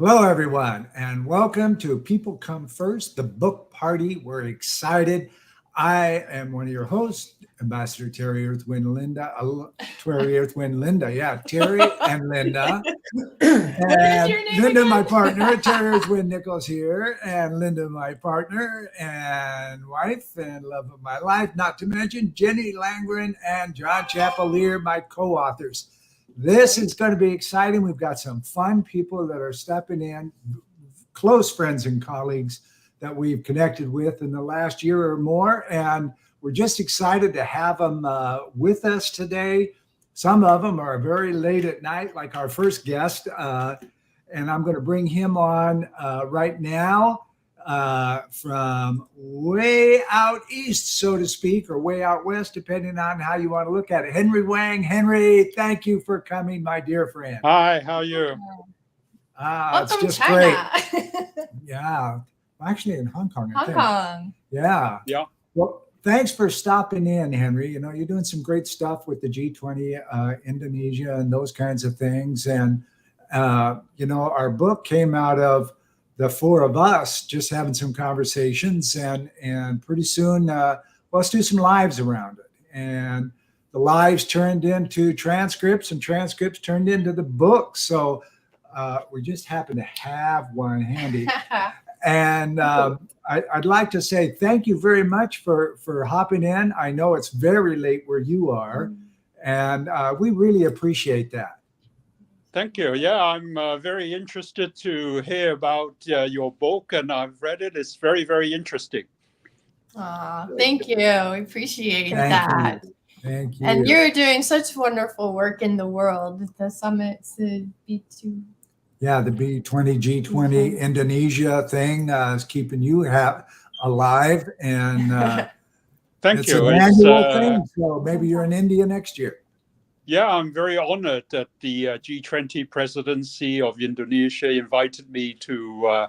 Hello, everyone, and welcome to People Come First, the book party. We're excited. I am one of your hosts, Ambassador Terry Earthwind Linda. Terry and Linda. What is And your name Linda, again? my partner, Terry Earthwind-Nichols here, and Linda, my partner and wife and love of my life, not to mention Jenny Landgren and John Chappelear, my co-authors. This is going to be exciting. We've got some fun people that are stepping in, close friends and colleagues that we've connected with in the last year or more. And we're just excited to have them with us today. Some of them are very late at night, like our first guest. And I'm going to bring him on right now from way out east, so to speak, or way out west, depending on how you want to look at it. Henry Wang. Henry, thank you for coming, my dear friend. Hi, how are you? It's Welcome, just China. great. Yeah. Actually in Hong Kong, I Hong think. Kong. Yeah. Yeah. Well, thanks for stopping in, Henry. You know, you're doing some great stuff with the G20, Indonesia, and those kinds of things. And, our book came out of the four of us just having some conversations. And pretty soon, let's do some lives around it. And the lives turned into transcripts, and transcripts turned into the book. So we just happen to have one handy. And I'd like to say thank you very much for hopping in. I know it's very late where you are, and we really appreciate that. Thank you. Yeah, I'm very interested to hear about your book, and I've read it. It's very, very interesting. Thank you. We appreciate that. Thank you. And you're doing such wonderful work in the world. The summit's the B2. Yeah, the B20, G20 Indonesia thing is keeping you alive. And Thank it's you. an annual thing, so maybe you're in India next year. Yeah, I'm very honored that the G20 presidency of Indonesia invited me to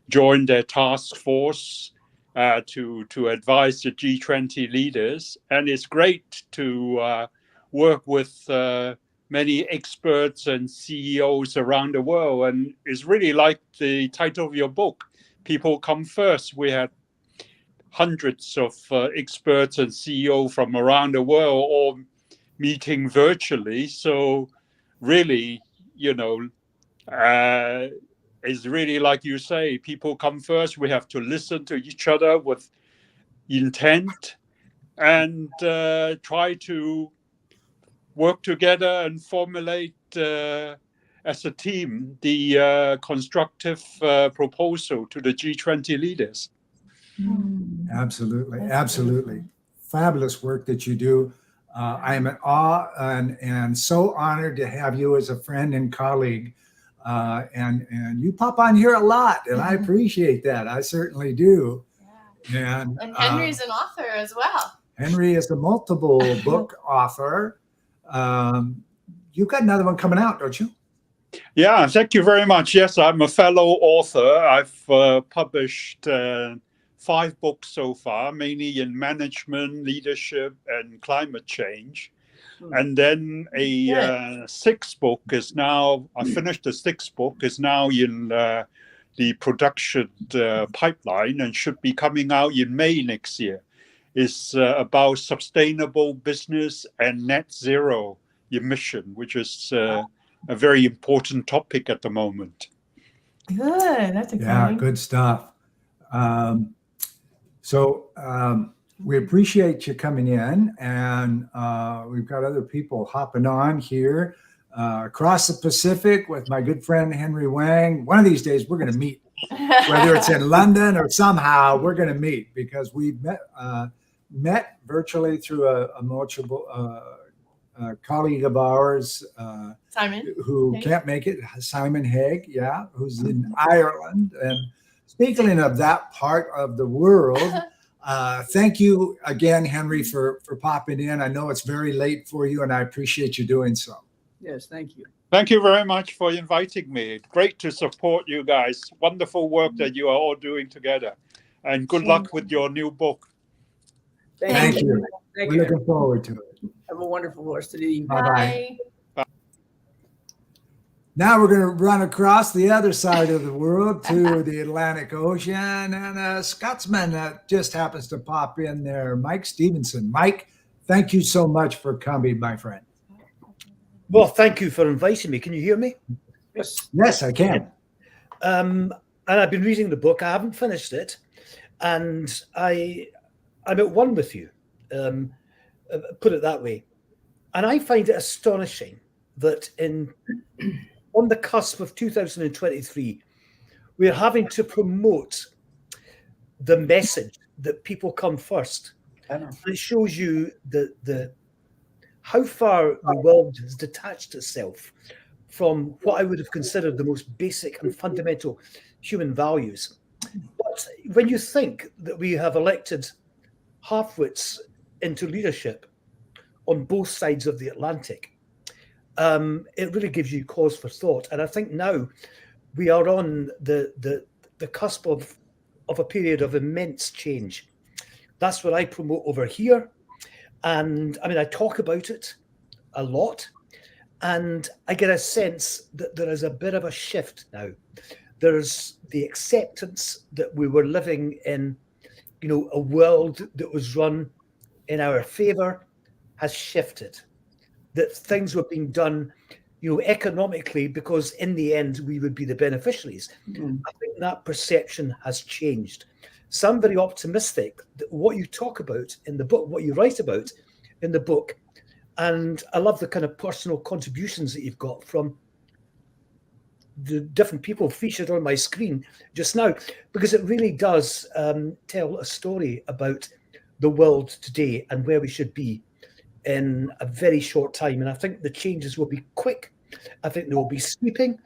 join their task force to advise the G20 leaders. And it's great to work with many experts and CEOs around the world. And it's really like the title of your book, People Come First. We had hundreds of experts and CEOs from around the world all meeting virtually. So really, it's really like you say, people come first. We have to listen to each other with intent and try to work together and formulate as a team the constructive proposal to the G20 leaders. Absolutely. Fabulous work that you do. I am in awe and so honored to have you as a friend and colleague. And you pop on here a lot, and I appreciate that. I certainly do. Yeah. And Henry's an author as well. Henry is a multiple book author. You've got another one coming out, don't you? Yeah, thank you very much. Yes, I'm a fellow author. I've published 5 books so far, mainly in management, leadership, and climate change. And then a 6th book is now, I finished the 6th book, is now in the production pipeline and should be coming out in May next year. It's about sustainable business and net zero emission, which is a very important topic at the moment. Good. That's exciting. Yeah, good stuff. So we appreciate you coming in, and we've got other people hopping on here across the Pacific with my good friend Henry Wang. One of these days we're going to meet, whether it's in London or somehow we're going to meet, because we've met virtually through a mutual colleague of ours, Simon, who can't make it, Simon Haig, who's in Ireland. And speaking of that part of the world, thank you again, Henry, for popping in. I know it's very late for you, and I appreciate you doing so. Yes, thank you. Thank you very much for inviting me. Great to support you guys. Wonderful work that you are all doing together. And good luck with your new book. Thank you. Thank We're you. looking forward to it. Have a wonderful rest of the evening. Bye-bye. Bye. Now we're going to run across the other side of the world to the Atlantic Ocean, and a Scotsman that just happens to pop in there, Mike Stevenson. Mike, thank you so much for coming, my friend. Well, thank you for inviting me. Can you hear me? Yes, I can. And I've been reading the book. I haven't finished it, and I'm at one with you. Put it that way. And I find it astonishing that on the cusp of 2023, we're having to promote the message that people come first. I know. It shows you how far the world has detached itself from what I would have considered the most basic and fundamental human values. But when you think that we have elected half-wits into leadership on both sides of the Atlantic, it really gives you cause for thought. And I think now we are on the cusp of a period of immense change. That's what I promote over here. And I mean, I talk about it a lot, and I get a sense that there is a bit of a shift now. There's the acceptance that we were living in, a world that was run in our favor has shifted, that things were being done, economically, because in the end, we would be the beneficiaries. Mm. I think that perception has changed. So I'm very optimistic that what you talk about in the book, what you write about in the book, and I love the kind of personal contributions that you've got from the different people featured on my screen just now, because it really does tell a story about the world today and where we should be in a very short time. And I think the changes will be quick. I think they will be sweeping.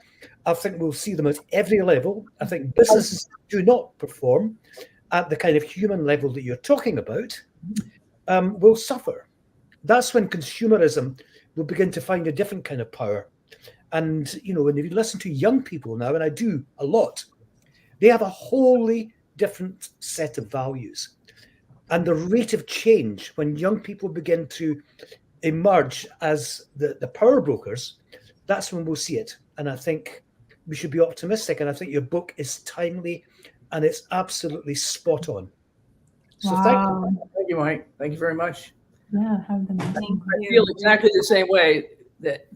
I think we'll see them at every level. I think businesses do not perform at the kind of human level that you're talking about will suffer. That's when consumerism will begin to find a different kind of power. And, when you listen to young people now, and I do a lot, they have a wholly different set of values. And the rate of change when young people begin to emerge as the power brokers, that's when we'll see it. And I think we should be optimistic. And I think your book is timely and it's absolutely spot on. So Wow. Thank you, Mike. Thank you very much. Yeah, have them. I feel exactly the same way that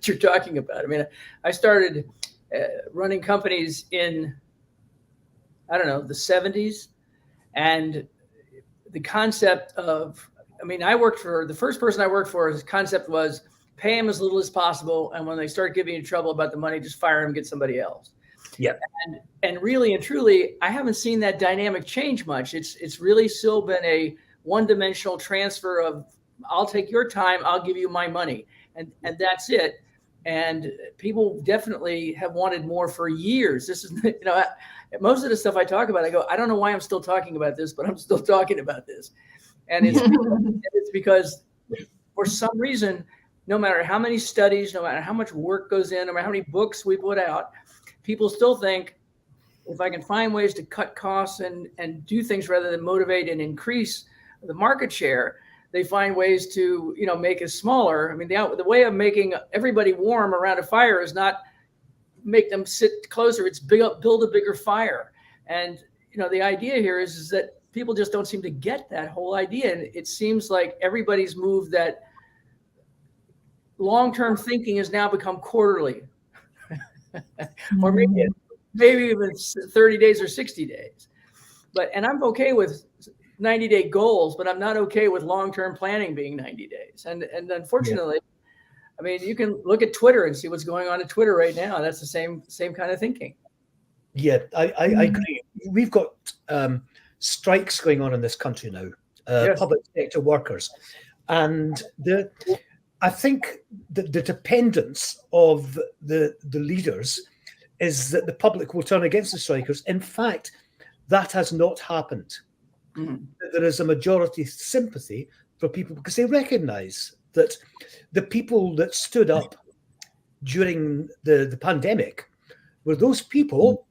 you're talking about. I mean, I started running companies in, the 70s. And the concept of, the first person I worked for, his concept was pay him as little as possible. And when they start giving you trouble about the money, just fire him, get somebody else. Yeah. And really and truly, I haven't seen that dynamic change much. It's really still been a one-dimensional transfer of, I'll take your time, I'll give you my money. And that's it. And people definitely have wanted more for years. This is, most of the stuff I talk about, I go, I don't know why I'm still talking about this, but I'm still talking about this. And it's because for some reason, no matter how many studies, no matter how much work goes in, no matter how many books we put out, people still think if I can find ways to cut costs and do things rather than motivate and increase the market share, they find ways to, make it smaller. I mean, the way of making everybody warm around a fire is not make them sit closer. It's build a bigger fire. And, the idea here is that people just don't seem to get that whole idea. And it seems like everybody's moved that long-term thinking has now become quarterly or maybe even 30 days or 60 days. And I'm okay with 90-day goals, but I'm not okay with long-term planning being 90 days. And unfortunately, you can look at Twitter and see what's going on at Twitter right now. That's the same kind of thinking. Yeah, I agree. We've got strikes going on in this country now, Yes. public sector workers. And I think the dependence of the leaders is that the public will turn against the strikers. In fact, that has not happened. Mm-hmm. There is a majority sympathy for people because they recognize that the people that stood up during the pandemic were those people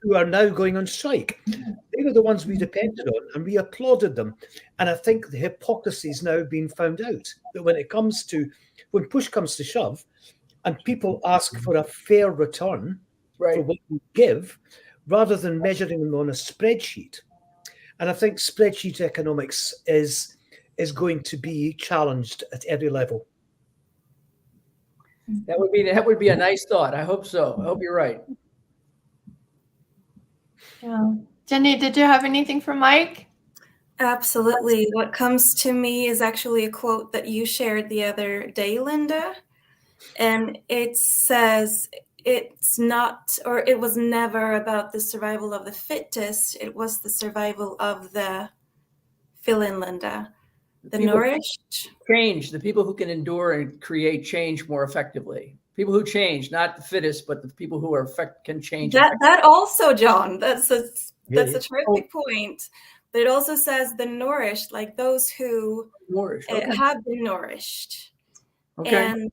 who are now going on strike. They were the ones we depended on and we applauded them. And I think the hypocrisy is now being found out that when push comes to shove, and people ask for a fair return for Right. what you give, rather than measuring them on a spreadsheet. And I think spreadsheet economics is going to be challenged at every level. That would be a nice thought. I hope so. I hope you're right. Yeah. Jenny, did you have anything for Mike? Absolutely. What comes to me is actually a quote that you shared the other day, Linda. And it says, it's not, or it was never about the survival of the fittest. It was the survival of the, fill in, Linda, the People- nourished. Change, the people who can endure and create change more effectively. People who change, not the fittest, but the people who are can change. That also, John, that's a Really? terrific point. But it also says the nourished, like those who Nourish. Okay. have been nourished. Okay. And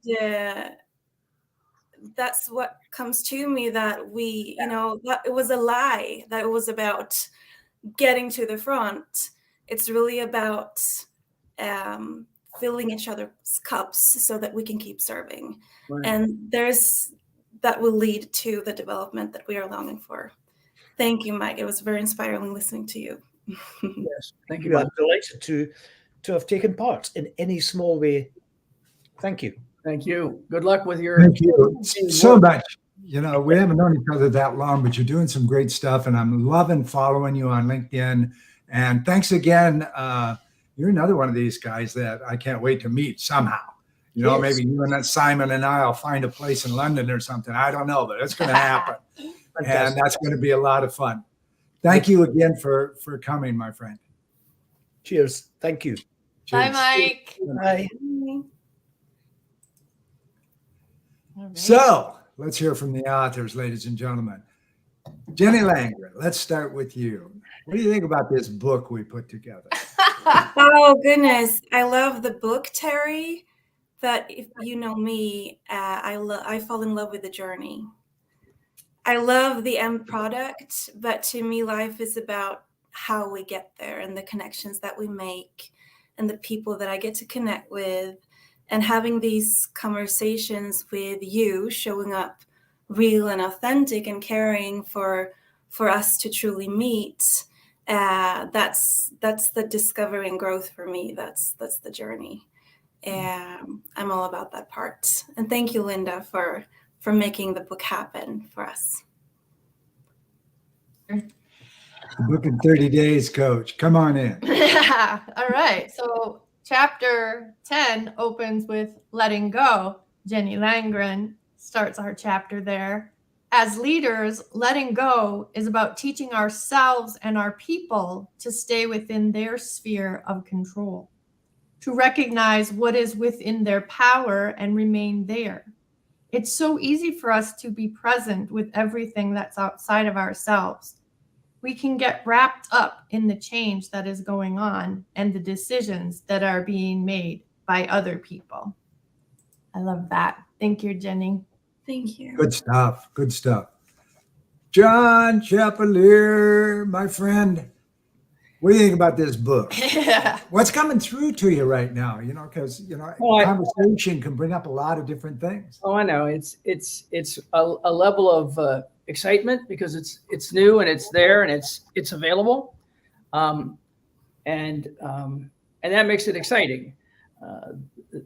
that's what comes to me, that we, that it was a lie, that it was about getting to the front. It's really about filling each other's cups so that we can keep serving. Right. And that will lead to the development that we are longing for. Thank you, Mike. It was very inspiring listening to you. Yes. Thank you. I'm delighted to have taken part in any small way. Thank you. Thank you. Good luck with your. Thank you so much. We haven't known each other that long, but you're doing some great stuff, and I'm loving following you on LinkedIn. And thanks again. You're another one of these guys that I can't wait to meet somehow. Yes. Maybe you and Simon and I'll find a place in London or something. I don't know, but it's going to happen. And that's going to be a lot of fun. Thank you again for coming, my friend. Cheers. Thank you. Bye, Cheers. Mike. Bye. All right. So let's hear from the authors, ladies and gentlemen. Jenny Landgren, let's start with you. What do you think about this book we put together? Oh, goodness. I love the book, Terry. But if you know me, I fall in love with the journey. I love the end product, but to me, life is about how we get there and the connections that we make and the people that I get to connect with, and having these conversations with you, showing up real and authentic and caring for us to truly meet. That's the discovery and growth for me. That's the journey. I'm all about that part. And thank you, Linda, for making the book happen for us. The book in 30 days, Coach. Come on in. All right. So chapter 10 opens with letting go. Jenny Landgren starts our chapter there. As leaders, letting go is about teaching ourselves and our people to stay within their sphere of control, to recognize what is within their power and remain there. It's so easy for us to be present with everything that's outside of ourselves. We can get wrapped up in the change that is going on and the decisions that are being made by other people. I love that. Thank you, Jenny. Thank you. Good stuff. Good stuff. John Chappelear, my friend, what do you think about this book? What's coming through to you right now? Because conversation can bring up a lot of different things. Oh, I know. It's a level of excitement because it's new and it's there and it's available, and that makes it exciting.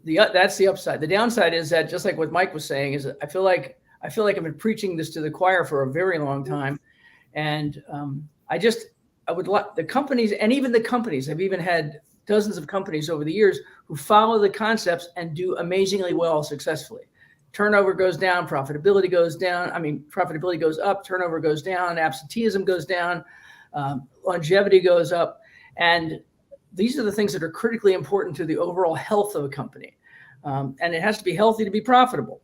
That's the upside. The downside is that, just like what Mike was saying, is I feel like I've been preaching this to the choir for a very long time, and I would like the companies, and even the companies. I've even had dozens of companies over the years who follow the concepts and do amazingly well successfully. Turnover goes down, profitability goes down. Profitability goes up, turnover goes down, absenteeism goes down, longevity goes up. And these are the things that are critically important to the overall health of a company. And it has to be healthy to be profitable.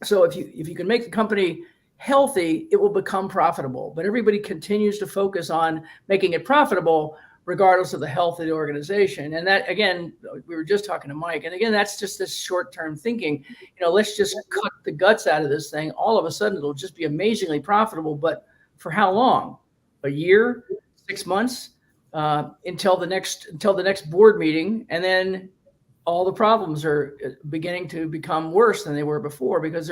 So if you can make the company healthy, it will become profitable. But everybody continues to focus on making it profitable regardless of the health of the organization. And that, again, we were just talking to Mike, and again, that's just this short-term thinking. Let's just cut the guts out of this thing. All of a sudden, it'll just be amazingly profitable. But for how long? A year? 6 months? Until the next board meeting, and then all the problems are beginning to become worse than they were before, because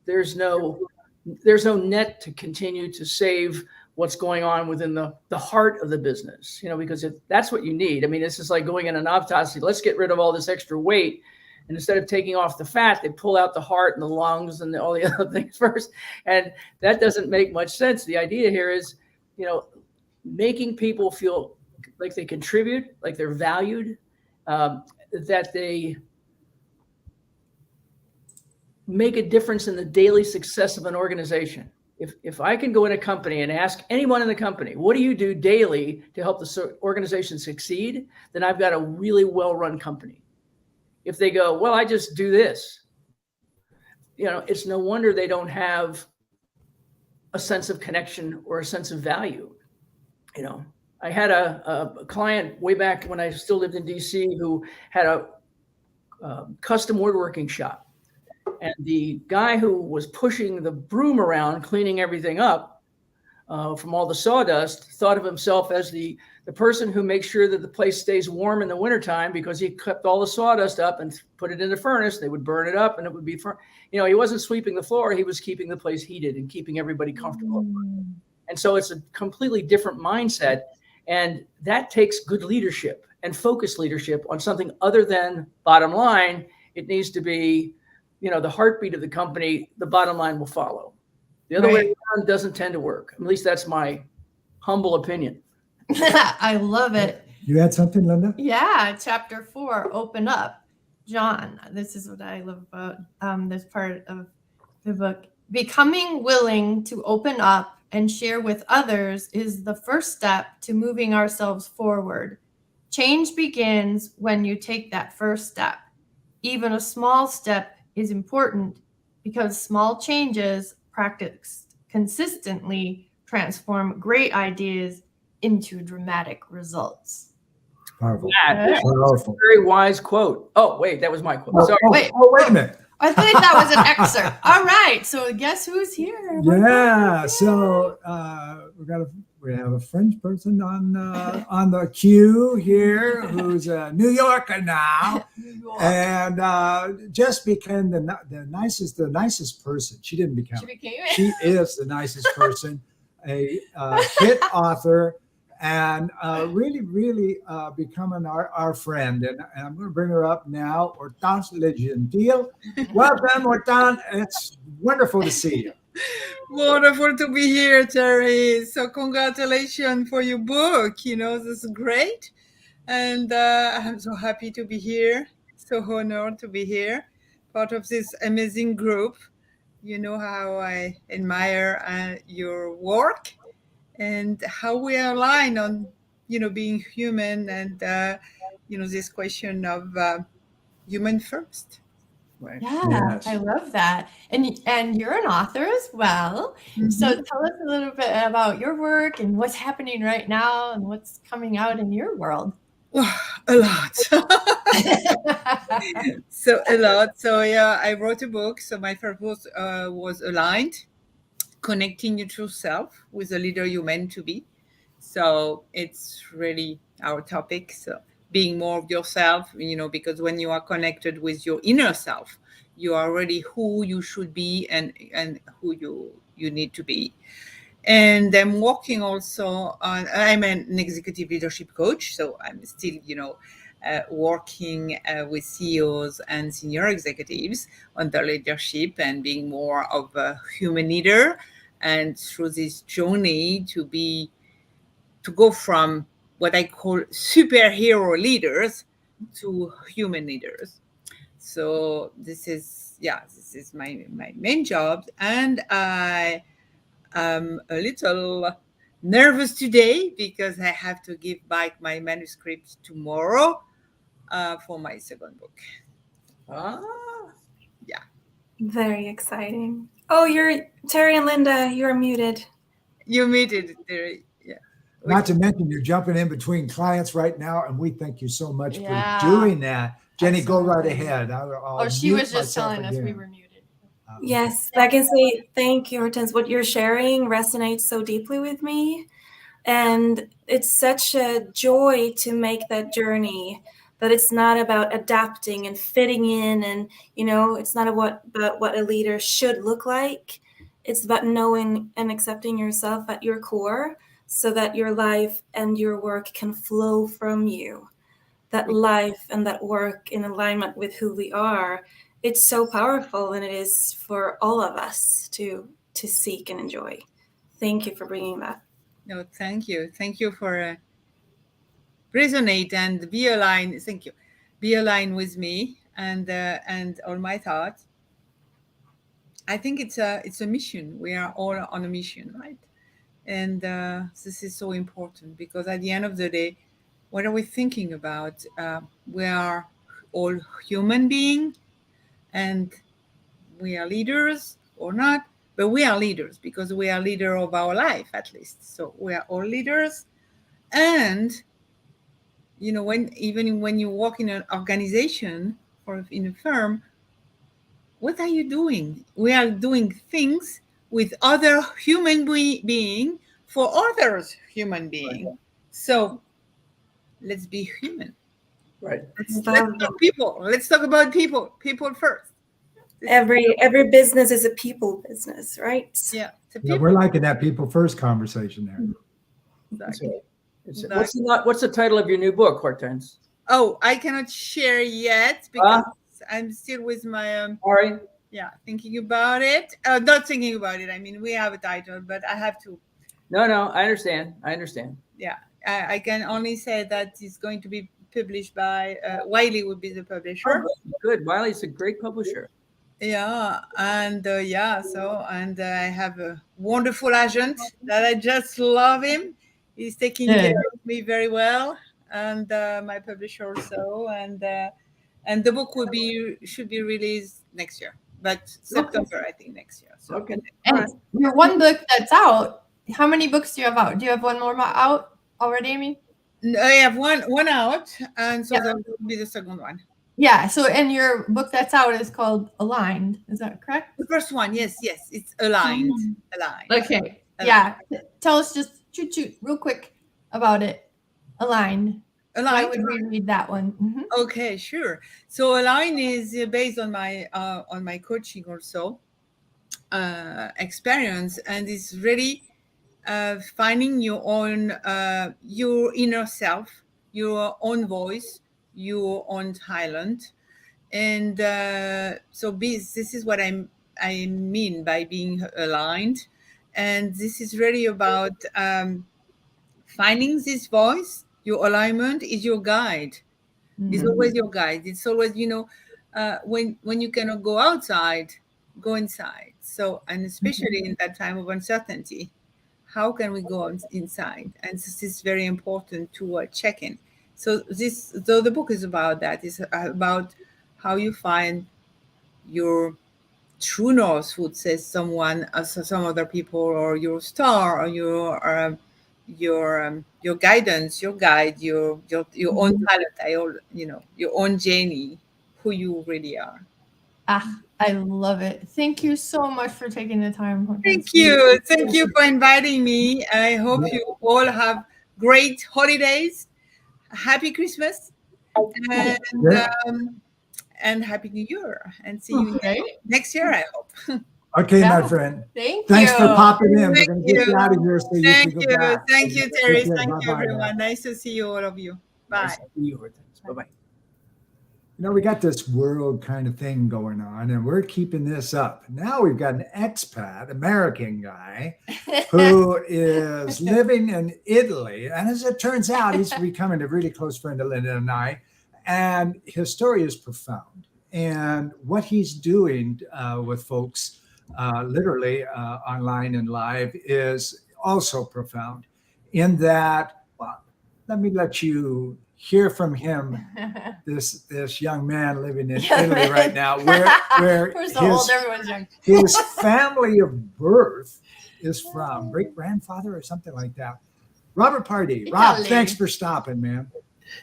there's no net to continue to save what's going on within the heart of the business, because if that's what you need. I mean, this is like going in an autopsy. Let's get rid of all this extra weight. And instead of taking off the fat, they pull out the heart and the lungs and all the other things first. And that doesn't make much sense. The idea here is, making people feel like they contribute, like they're valued, that they make a difference in the daily success of an organization. If I can go in a company and ask anyone in the company, what do you do daily to help the organization succeed? Then I've got a really well-run company. If they go, well, I just do this, it's no wonder they don't have a sense of connection or a sense of value. I had a client way back when I still lived in DC who had a custom woodworking shop. And the guy who was pushing the broom around, cleaning everything up from all the sawdust, thought of himself as the person who makes sure that the place stays warm in the wintertime, because he kept all the sawdust up and put it in the furnace. They would burn it up and it would be, he wasn't sweeping the floor. He was keeping the place heated and keeping everybody comfortable. And so it's a completely different mindset. And that takes good leadership and focused leadership on something other than bottom line. It needs to be, the heartbeat of the company. The bottom line will follow. The other way around doesn't tend to work. At least that's my humble opinion. I love it. You had something, Linda? Yeah, chapter 4, open up. John, this is what I love about this part of the book. Becoming willing to open up and share with others is the first step to moving ourselves forward. Change begins when you take that first step. Even a small step is important, because small changes practiced consistently transform great ideas into dramatic results. Powerful. That's a very wise quote. Oh, wait, that was my quote. Sorry. Wait a minute. I think that was an excerpt. All right, so guess who's here? Yeah, so we have a French person on the queue here who's a New Yorker now, and just became the nicest person. She didn't become. She is the nicest person, a hit author, and really becoming our friend. And I'm going to bring her up now. Hortense Le Gentil. Welcome, Hortense. It's wonderful to see you. Wonderful to be here, Terry. So congratulations for your book. This is great. And I'm so happy to be here. So honored to be here, part of this amazing group. You know how I admire your work and how we are aligned on, being human and, this question of human first. Right. Yeah, yes. I love that. And you're an author as well. Mm-hmm. So tell us a little bit about your work and what's happening right now and what's coming out in your world. A lot. So a lot. So yeah, I wrote a book. So my purpose was aligned, connecting your true self with the leader you're meant to be. So it's really our topic. So being more of yourself, because when you are connected with your inner self, you are already who you should be and who you need to be. And I'm working also on, I'm an executive leadership coach, so I'm still, working with CEOs and senior executives on their leadership and being more of a human leader. And through this journey to go from what I call superhero leaders to human leaders. So this is my main job. And I am a little nervous today because I have to give back my manuscript tomorrow for my second book. Yeah. Very exciting. Oh, you're Terry and Linda, you're muted. You're muted, Terry. Not to mention you're jumping in between clients right now, and we thank you so much for doing that. Jenny, go right ahead. She was just telling us we were muted. Yes, I can say thank you, Hortense. What you're sharing resonates so deeply with me. And it's such a joy to make that journey that it's not about adapting and fitting in, and it's not about what a leader should look like. It's about knowing and accepting yourself at your core, so that your life and your work can flow from you. That life and that work in alignment with who we are, it's so powerful, and it is for all of us to seek and enjoy. Thank you for bringing that. No, thank you. Thank you for resonate and be aligned. Thank you. Be aligned with me and all my thoughts. I think it's a mission. We are all on a mission, right? And this is so important, because at the end of the day, what are we thinking about? We are all human beings, and we are leaders or not, but we are leaders because we are leader of our life, at least. So we are all leaders. And when you work in an organization or in a firm, what are you doing? We are doing things with other human being for others human being. Right. So let's be human. Right. Let's talk people. Let's talk about people. People first. Every business is a people business, right? Yeah. We're liking that people first conversation there. Exactly. What's the title of your new book, Hortense? Oh, I cannot share yet because I'm still with my Sorry. Yeah, thinking about it. Not thinking about it. I mean, we have a title, but I have to. No, I understand. Yeah, I can only say that it's going to be published by Wiley would be the publisher. Oh, good. Wiley's a great publisher. Yeah, and I have a wonderful agent that I just love him. He's taking care of me very well, and my publisher also, and the book should be released next year, but September, I think, next year. So. Okay. And your one book that's out, how many books do you have out? Do you have one more out already, Amy? I have one out, and so that will be the second one. Yeah. So, and your book that's out is called Aligned. Is that correct? The first one, yes, it's Aligned. Aligned. Okay. Aligned. Yeah. Tell us just real quick about it. Aligned. Why would we read that one? Mm-hmm. Okay, sure. So Aligned is based on my coaching also experience, and it's really finding your own your inner self, your own voice, your own talent, and so this is what I mean by being aligned, and this is really about finding this voice. Your alignment is your guide. Mm-hmm. It's always your guide. It's always when you cannot go outside, go inside. So, and especially in that time of uncertainty, how can we go inside? And this is very important to check in. So the book is about that. It's about how you find your true north, would say some other people, or your star, or your guidance, your guide, your own talent, your own journey, who you really are. I love it. Thank you so much for taking the time. Thank you for inviting me. I hope you all have great holidays. Happy Christmas and Happy New Year, and see you next year, I hope. Okay, my friend. Thanks for popping in. Thank We're going to get you out of here so you can go back. Thank you, Terry. Thank you, everyone. Nice to see you, all of you. Bye. Nice to see you, Hortense. Bye-bye. We got this world kind of thing going on, and we're keeping this up. Now we've got an expat, American guy, who is living in Italy. And as it turns out, he's becoming a really close friend of Linda and I. And his story is profound. And what he's doing with folks literally online and live is also profound, in that, well, let me let you hear from him, this young man living in Italy right now, where his family of birth is from, great-grandfather or something like that. Robert Pardee. Rob, thanks for stopping, man.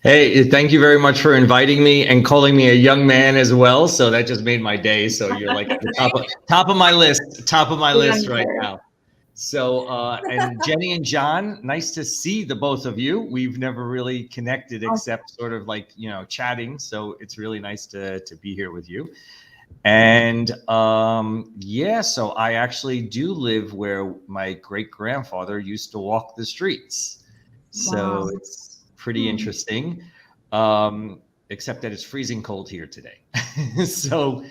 Hey, thank you very much for inviting me and calling me a young man as well. So that just made my day. So you're like at the top of my list right now. So, and Jenny and John, nice to see the both of you. We've never really connected except sort of like, chatting. So it's really nice to be here with you. And so I actually do live where my great grandfather used to walk the streets. So it's pretty interesting. Except that it's freezing cold here today. So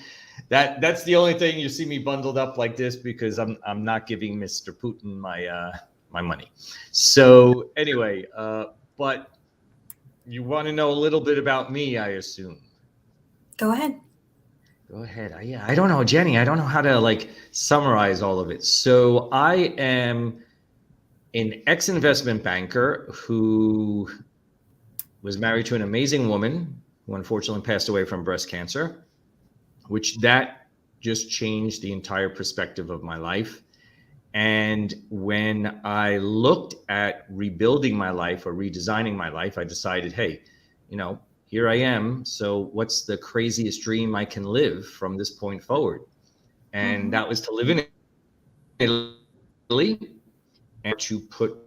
that's the only thing you see me bundled up like this, because I'm not giving Mr. Putin my money. So anyway, but you want to know a little bit about me, I assume. Go ahead. Go ahead. I don't know, Jenny. I don't know how to summarize all of it. So I am an ex-investment banker who was married to an amazing woman who unfortunately passed away from breast cancer, which that just changed the entire perspective of my life. And when I looked at rebuilding my life or redesigning my life, I decided, hey, here I am. So what's the craziest dream I can live from this point forward? And that was to live in Italy and to put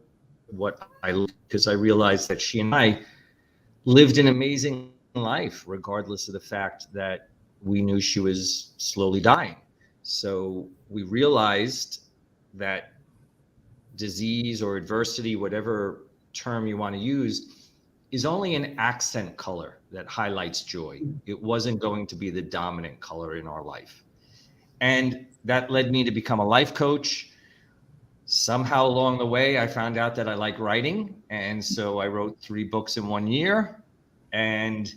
what because I realized that she and I lived an amazing life, regardless of the fact that we knew she was slowly dying. So we realized that disease or adversity, whatever term you want to use, is only an accent color that highlights joy. It wasn't going to be the dominant color in our life. And that led me to become a life coach. Somehow along the way, I found out that I like writing. And so I wrote 3 books in 1 year. And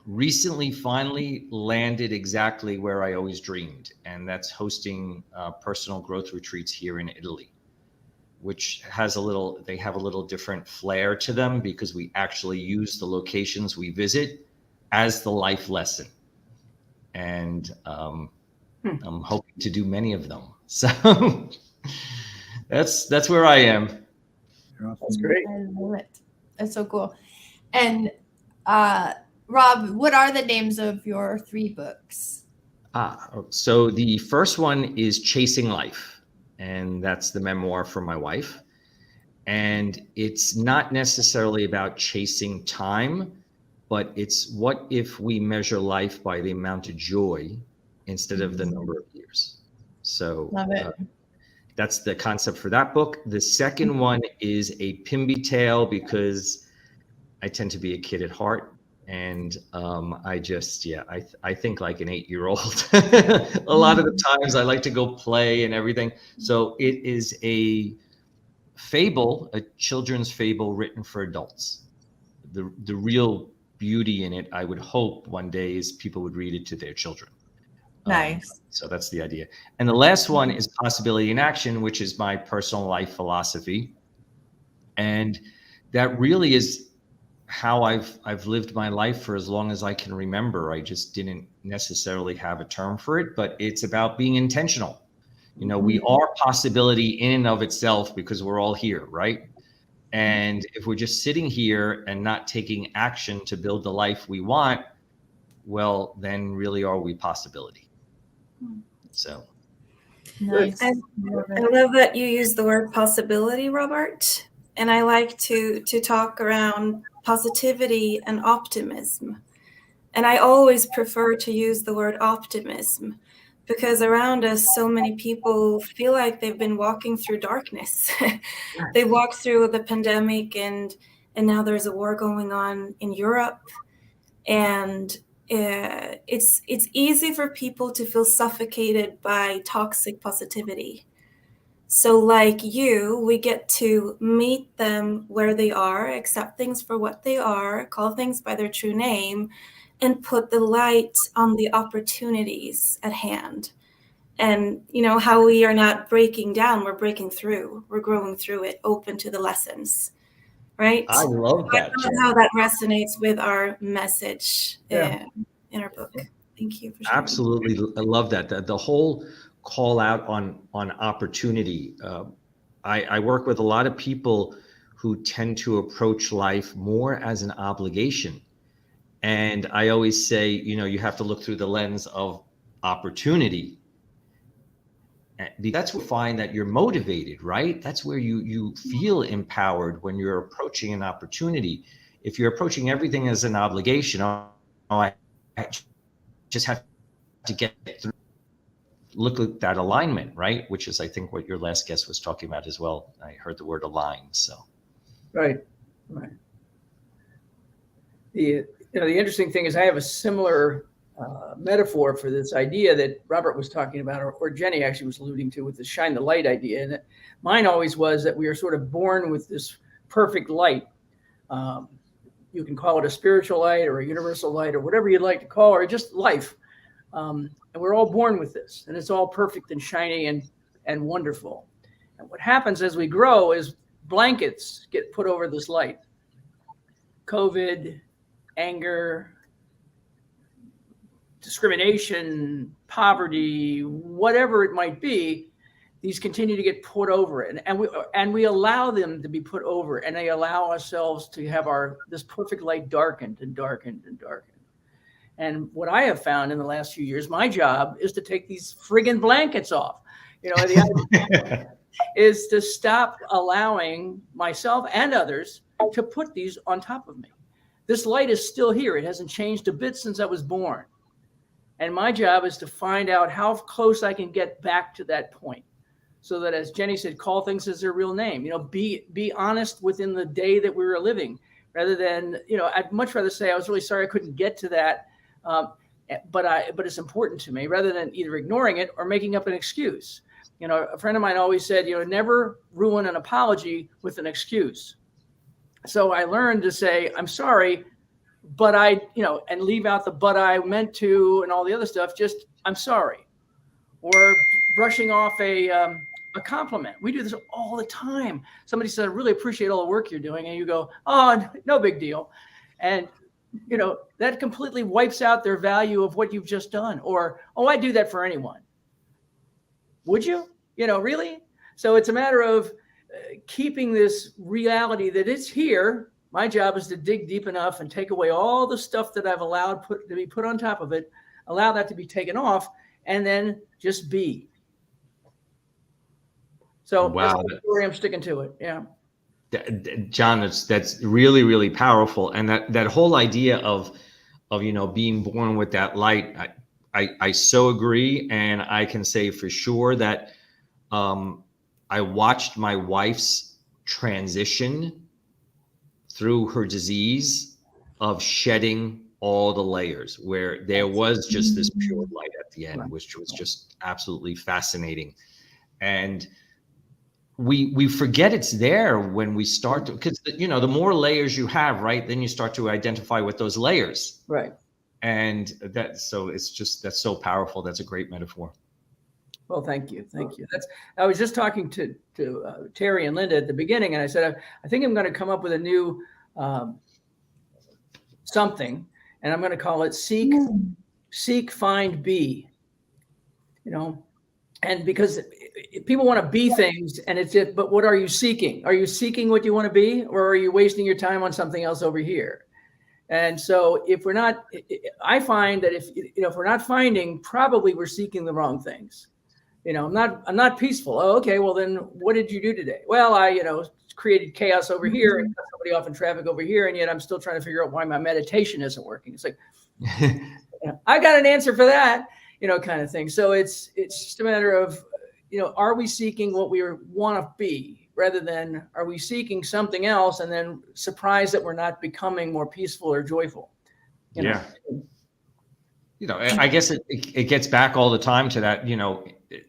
recently finally landed exactly where I always dreamed. And that's hosting personal growth retreats here in Italy, which has they have a little different flair to them, because we actually use the locations we visit as the life lesson. And I'm hoping to do many of them. So that's where I am. That's great. I love it. That's so cool. And Rob, what are the names of your 3 books? So the first one is Chasing Life, and that's the memoir for my wife. And it's not necessarily about chasing time, but it's what if we measure life by the amount of joy instead of the number of years. So Love it. That's the concept for that book. The second one is a Pimby tale, because I tend to be a kid at heart. And I think like an 8-year-old. A lot of the times I like to go play and everything. So it is a fable, a children's fable written for adults. The real beauty in it, I would hope one day, is people would read it to their children. Nice. So that's the idea. And the last one is Possibility in Action, which is my personal life philosophy. And that really is how I've lived my life for as long as I can remember. I just didn't necessarily have a term for it, but it's about being intentional. We are possibility in and of itself, because we're all here, right? And if we're just sitting here and not taking action to build the life we want, well, then really are we possibility? So Nice. I love that you use the word possibility, Robert. And I like to talk around positivity and optimism. And I always prefer to use the word optimism, because around us, so many people feel like they've been walking through darkness. They walked through the pandemic, and now there's a war going on in Europe. And it's easy for people to feel suffocated by toxic positivity. So like you, we get to meet them where they are, accept things for what they are, call things by their true name, and put the light on the opportunities at hand. And how we are not breaking down, we're breaking through, we're growing through it, open to the lessons, right? I love that. I love how that resonates with our message in our book. Thank you for sharing. Absolutely. I love that. The whole call out on opportunity. I work with a lot of people who tend to approach life more as an obligation. And I always say, you have to look through the lens of opportunity. That's where you find that you're motivated, right? That's where you feel empowered when you're approaching an opportunity. If you're approaching everything as an obligation, I just have to get through. Look at that alignment, right? Which is, I think, what your last guest was talking about as well. I heard the word align. So, right. The interesting thing is I have a similar metaphor for this idea that Robert was talking about, or Jenny actually was alluding to, with the shine the light idea. And mine always was that we are sort of born with this perfect light. You can call it a spiritual light or a universal light or whatever you'd like to call it, or just life. And we're all born with this, and it's all perfect and shiny and wonderful. And what happens as we grow is blankets get put over this light. COVID, anger, discrimination, poverty, whatever it might be, these continue to get put over it. And we allow them to be put over, and they allow ourselves to have this perfect light darkened and darkened and darkened. And what I have found in the last few years, my job is to take these friggin' blankets off. The idea is to stop allowing myself and others to put these on top of me. This light is still here. It hasn't changed a bit since I was born. And my job is to find out how close I can get back to that point. So that, as Jenny said, call things as their real name. Be honest within the day that we were living, rather than, I'd much rather say I was really sorry I couldn't get to that. But it's important to me, rather than either ignoring it or making up an excuse. A friend of mine always said, never ruin an apology with an excuse. So I learned to say, I'm sorry, but and leave out the but I meant to and all the other stuff. Just, I'm sorry. Or brushing off a compliment. We do this all the time. Somebody said, I really appreciate all the work you're doing. And you go, oh, no big deal. And that completely wipes out their value of what you've just done. Or, oh, I do that for anyone. Would you? Really? So it's a matter of keeping this reality that it's here. My job is to dig deep enough and take away all the stuff that I've allowed to be put on top of it, allow that to be taken off, and then just be. So wow, that's the story. I'm sticking to it. Yeah. John, that's really, really powerful. And that whole idea of being born with that light, I so agree. And I can say for sure that I watched my wife's transition through her disease of shedding all the layers, where there was just this pure light at the end, which was just absolutely fascinating. And we forget it's there when we start to, because the more layers you have, right, then you start to identify with those layers, right? And that's so powerful. That's a great metaphor. Well, thank you. I was just talking to Terry and Linda at the beginning, and I said I think I'm going to come up with a new something, and I'm going to call it seek, find, be. And because people want to be things, and it's it, but what are you seeking? Are you seeking what you want to be, or are you wasting your time on something else over here? And so if we're not, I find that if we're not finding, probably we're seeking the wrong things. I'm not peaceful. Oh, okay. Well, then what did you do today? Well, I, created chaos over here and cut somebody off in traffic over here. And yet I'm still trying to figure out why my meditation isn't working. It's like, I got an answer for that, kind of thing. So it's just a matter of, are we seeking what we want to be, rather than are we seeking something else and then surprised that we're not becoming more peaceful or joyful? Yeah. I guess it gets back all the time to that,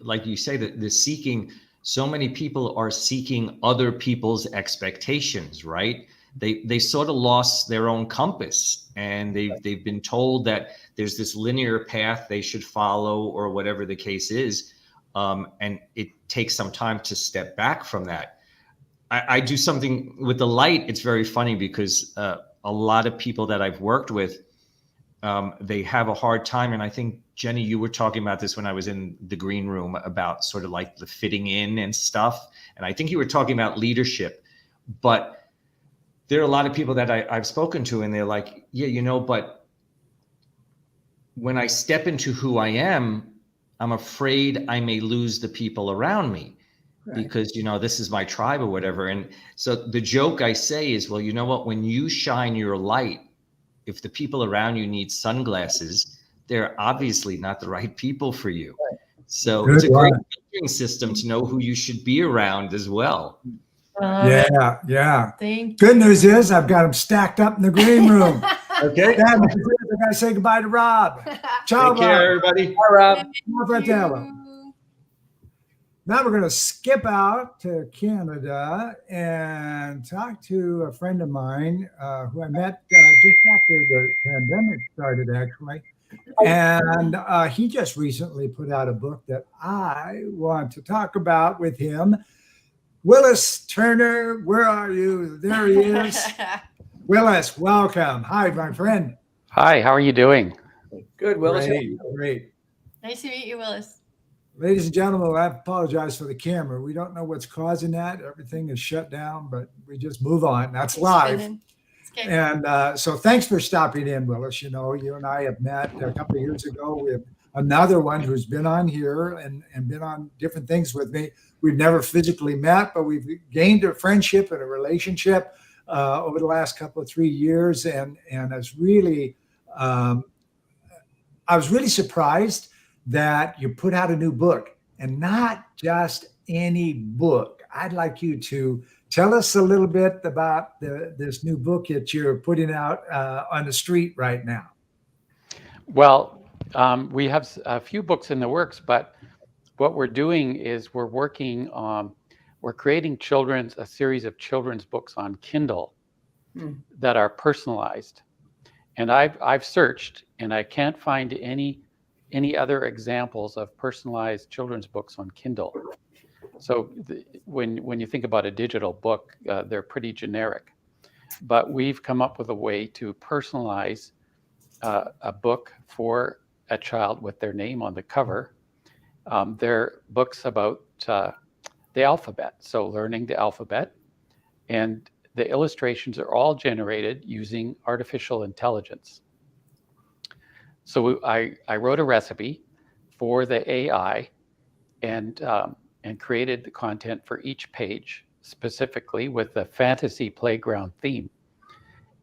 like you say, that the seeking, so many people are seeking other people's expectations, right? They sort of lost their own compass, and they've been told that there's this linear path they should follow, or whatever the case is. And it takes some time to step back from that. I do something with the light. It's very funny because a lot of people that I've worked with, they have a hard time. And I think, Jenny, you were talking about this when I was in the green room about sort of like the fitting in and stuff. And I think you were talking about leadership, but there are a lot of people that I've spoken to, and they're like, yeah, but when I step into who I am, I'm afraid I may lose the people around me Right. because, you know, this is my tribe or whatever. And so the joke I say is, well, you know what, when you shine your light, if the people around you need sunglasses, they're obviously not the right people for you. So Good it's a great one. filtering system to know who you should be around as well. Yeah. Thank you. Good news is I've got them stacked up in the green room. Okay. Bad news is I gotta say goodbye to Rob. Ciao, Take care, Rob. everybody. All right, Rob. Ciao, fratello. Now we're going to skip out to Canada and talk to a friend of mine who I met just after the pandemic started, actually. And he just recently put out a book that I want to talk about with him. Willis Turner, where are you? There he is. Willis, welcome. Hi, my friend. Hi, how are you doing? Good, Willis. Great. Nice to meet you, Willis. Ladies and gentlemen, I apologize for the camera. We don't know what's causing that. Everything is shut down, but we just move on. That's live. Okay. And so thanks for stopping in, Willis. You know, you and I have met a couple of years ago. We have another one who's been on here and been on different things with me. We've never physically met, but we've gained a friendship and a relationship over the last couple of 3 years. And I was really surprised that you put out a new book, and not just any book. I'd like you to tell us a little bit about this new book that you're putting out on the street right now. Well, we have a few books in the works, but what we're doing is we're creating a series of children's books on Kindle that are personalized. And I've searched, and I can't find any other examples of personalized children's books on Kindle. So when you think about a digital book, they're pretty generic. But we've come up with a way to personalize a book for a child with their name on the cover. They're books about the alphabet, so learning the alphabet. And the illustrations are all generated using artificial intelligence. So I wrote a recipe for the AI and created the content for each page specifically with the fantasy playground theme.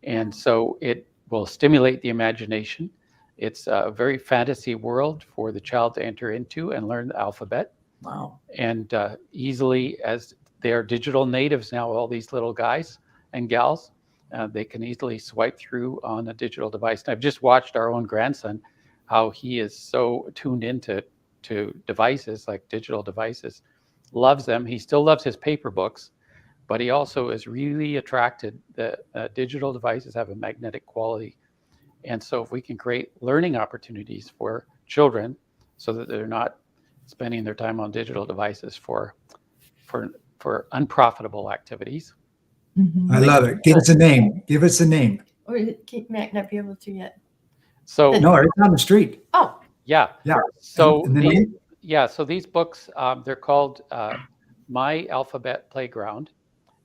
And so it will stimulate the imagination. It's a very fantasy world for the child to enter into and learn the alphabet. Wow. And easily, as they're digital natives now, all these little guys and gals, they can easily swipe through on a digital device. And I've just watched our own grandson, how he is so tuned into devices, like digital devices, loves them. He still loves his paper books, but he also is really attracted that digital devices have a magnetic quality. And so if we can create learning opportunities for children so that they're not spending their time on digital devices for unprofitable activities. I love it. Give us a name. Or Matt not be able to yet. So No, it's on the street. Oh, yeah. Yeah. So And the name? so these books, they're called My Alphabet Playground,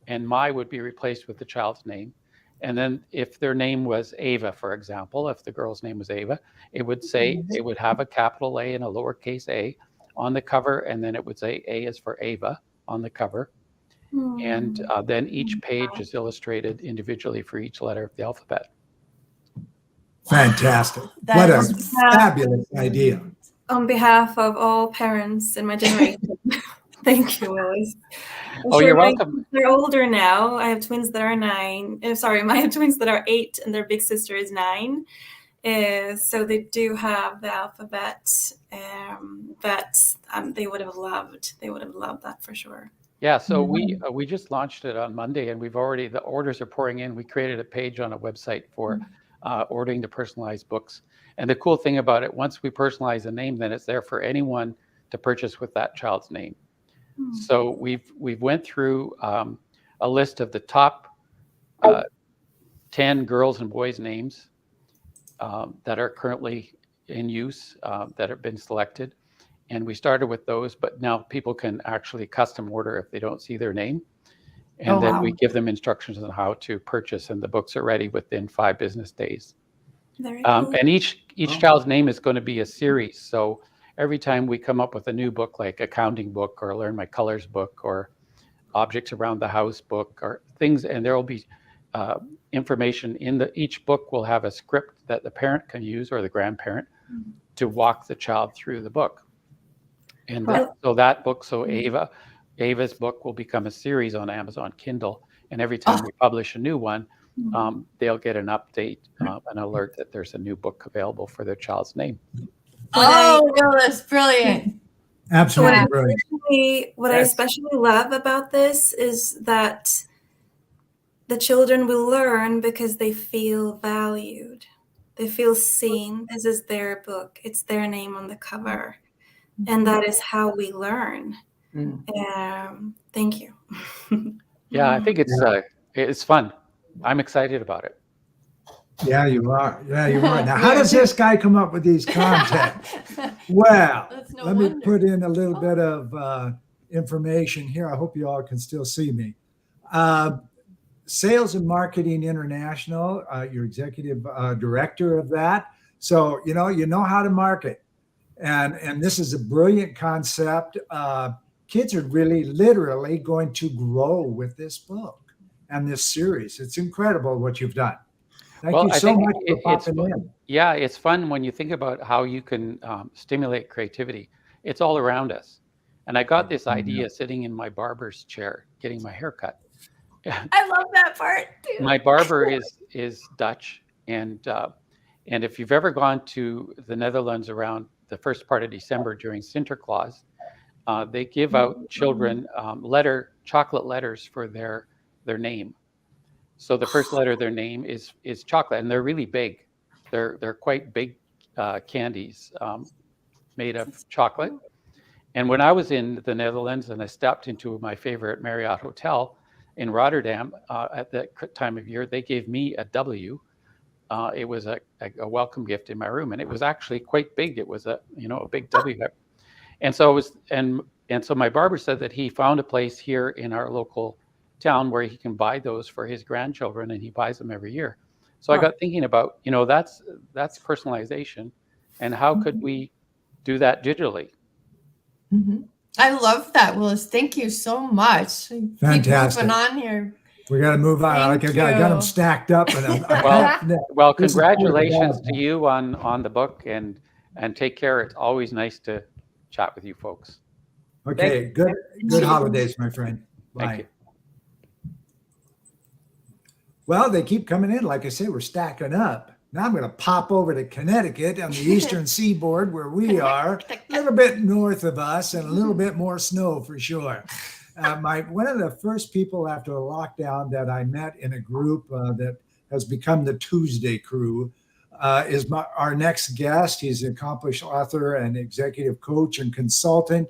and my would be replaced with the child's name. And then if their name was Ava, for example, if the girl's name was Ava, it would say, it would have a capital A and a lowercase a on the cover, and then it would say A is for Ava on the cover. And then each page is illustrated individually for each letter of the alphabet. Fantastic. That What a is fabulous idea. On behalf of all parents in my generation, thank you, Willis. Oh, you're welcome. They're older now. I have twins that are 9. I have twins that are 8, and their big sister is 9. So they do have the alphabet that they would have loved. They would have loved that for sure. Yeah, so we just launched it on Monday, and the orders are pouring in. We created a page on a website for ordering the personalized books. And the cool thing about it, once we personalize a name, then it's there for anyone to purchase with that child's name. So we've went through a list of the top 10 girls and boys names that are currently in use, that have been selected. And we started with those, but now people can actually custom order if they don't see their name. And then we give them instructions on how to purchase, and the books are ready within 5 business days. Very cool. And each child's name is going to be a series. So every time we come up with a new book, like a counting book or Learn My Colors book or Objects Around the House book or things, and there will be information in each book will have a script that the parent can use or the grandparent to walk the child through the book. And so that book, Ava's book will become a series on Amazon Kindle. And every time we publish a new one, they'll get an update, an alert that there's a new book available for their child's name. Willis, brilliant. Absolutely brilliant. What I especially love about this is that the children will learn because they feel valued. They feel seen. This is their book. It's their name on the cover. And that is how we learn. Thank you. Yeah, I think it's fun. I'm excited about it. Yeah, you are. Yeah, you are. Now, how does this guy come up with these content? Well, let me put in a little bit of information here. I hope you all can still see me. Sales and Marketing International, your executive director of that. So, you know how to market. And this is a brilliant concept. Kids are really literally going to grow with this book and this series. It's incredible what you've done. Thank you so much for popping in. Yeah, it's fun when you think about how you can stimulate creativity. It's all around us. And I got this idea sitting in my barber's chair, getting my hair cut. I love that part too. My barber is Dutch, and if you've ever gone to the Netherlands around the first part of December during Sinterklaas, they give out children chocolate letters for their name. So the first letter of their name is chocolate, and they're really big. They're quite big candies made of chocolate. And when I was in the Netherlands and I stepped into my favorite Marriott hotel in Rotterdam at that time of year, they gave me a W. It was a welcome gift in my room, and it was actually quite big. It was a big W. And so it was, and so my barber said that he found a place here in our local town where he can buy those for his grandchildren, and he buys them every year. So I got thinking about, that's personalization, and how could we do that digitally? I love that, Willis. Thank you so much. Fantastic. Keep moving on here. We got to move on. I got them stacked up. And well, congratulations to you on the book, and take care. It's always nice to chat with you folks. Okay, good holidays, my friend. Bye. Thank you. Well, they keep coming in. Like I say, we're stacking up. Now I'm going to pop over to Connecticut on the eastern seaboard where we are, a little bit north of us and a little bit more snow for sure. One of the first people after the lockdown that I met in a group that has become the Tuesday Crew is our next guest. He's an accomplished author and executive coach and consultant,